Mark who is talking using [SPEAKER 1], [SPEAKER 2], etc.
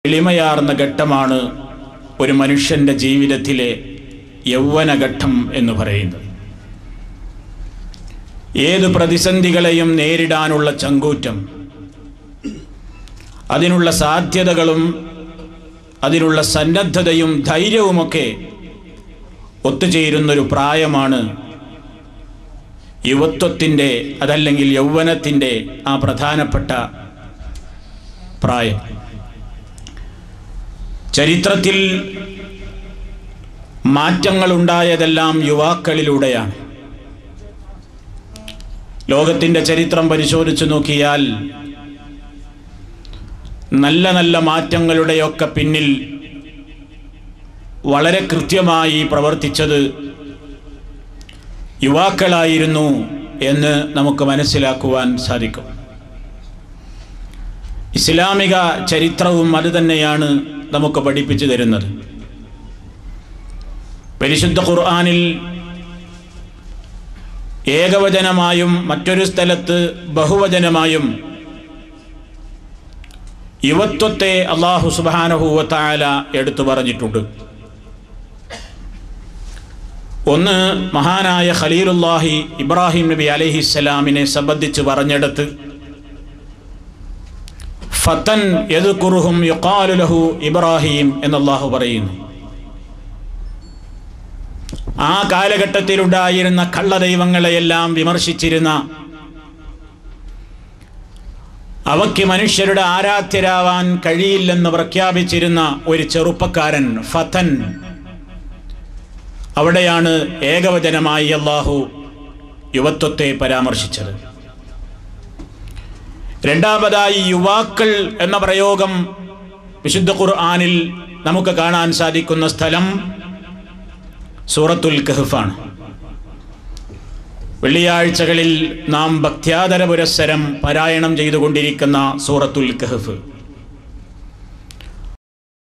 [SPEAKER 1] എളിമയാർന്ന ഘട്ടമാണ് ഒരു മനുഷ്യൻ്റെ ജീവിതത്തിലെ യൗവനഘട്ടം എന്ന് പറയുന്നത്. ഏത് പ്രതിസന്ധികളെയും നേരിടാനുള്ള ചങ്കൂറ്റം, അതിനുള്ള സാധ്യതകളും അതിനുള്ള സന്നദ്ധതയും ധൈര്യവുമൊക്കെ ഒത്തുചേരുന്നൊരു പ്രായമാണ് യുവത്വത്തിൻ്റെ, അതല്ലെങ്കിൽ യൗവനത്തിൻ്റെ ആ പ്രധാനപ്പെട്ട പ്രായം. ചരിത്രത്തിൽ മാറ്റങ്ങളുണ്ടായതെല്ലാം യുവാക്കളിലൂടെയാണ്. ലോകത്തിൻ്റെ ചരിത്രം പരിശോധിച്ചു നോക്കിയാൽ നല്ല നല്ല മാറ്റങ്ങളുടെയൊക്കെ പിന്നിൽ വളരെ കൃത്യമായി പ്രവർത്തിച്ചത് യുവാക്കളായിരുന്നു എന്ന് നമുക്ക് മനസ്സിലാക്കുവാൻ സാധിക്കും. ഇസ്ലാമിക ചരിത്രവും അതുതന്നെയാണ് നമുക്ക് പഠിപ്പിച്ചു തരുന്നത്. പരിശുദ്ധ ഖുർആനിൽ ഏകവചനമായും മറ്റൊരു സ്ഥലത്ത് ബഹുവചനമായും യുവത്വത്തെ അല്ലാഹു സുബ്ഹാനഹു വ തആല എടുത്തു പറഞ്ഞിട്ടുണ്ട്. ഒന്ന്, മഹാനായ ഖലീലുല്ലാഹി ഇബ്രാഹിം നബി അലൈഹിസ്സലാമിനെ സംബന്ധിച്ച് പറഞ്ഞെടുത്ത് ഫതൻ യദ്കുറുഹും യുഖാലു ലഹു ഇബ്രാഹിം എന്നല്ലാഹു പറയുന്നു. ആ കാലഘട്ടത്തിലുണ്ടായിരുന്ന കള്ളദൈവങ്ങളെയെല്ലാം വിമർശിച്ചിരുന്ന, അവയ്ക്ക് മനുഷ്യരുടെ ആരാധ്യരാവാൻ കഴിയില്ലെന്ന് പ്രഖ്യാപിച്ചിരുന്ന ഒരു ചെറുപ്പക്കാരൻ ഫതൻ, അവിടെയാണ് ഏകവചനമായി അല്ലാഹു യുവത്വത്തെ പരാമർശിച്ചത്. രണ്ടാമതായി യുവാക്കൾ എന്ന പ്രയോഗം വിശുദ്ധ ഖുർആനിൽ നമുക്ക് കാണാൻ സാധിക്കുന്ന സ്ഥലം സൂറത്തുൽ കഹ്ഫാണ്. വെള്ളിയാഴ്ചകളിൽ നാം ഭക്ത്യാദര പുരസ്സരം പാരായണം ചെയ്തുകൊണ്ടിരിക്കുന്ന സൂറത്തുൽ കഹ്ഫ്.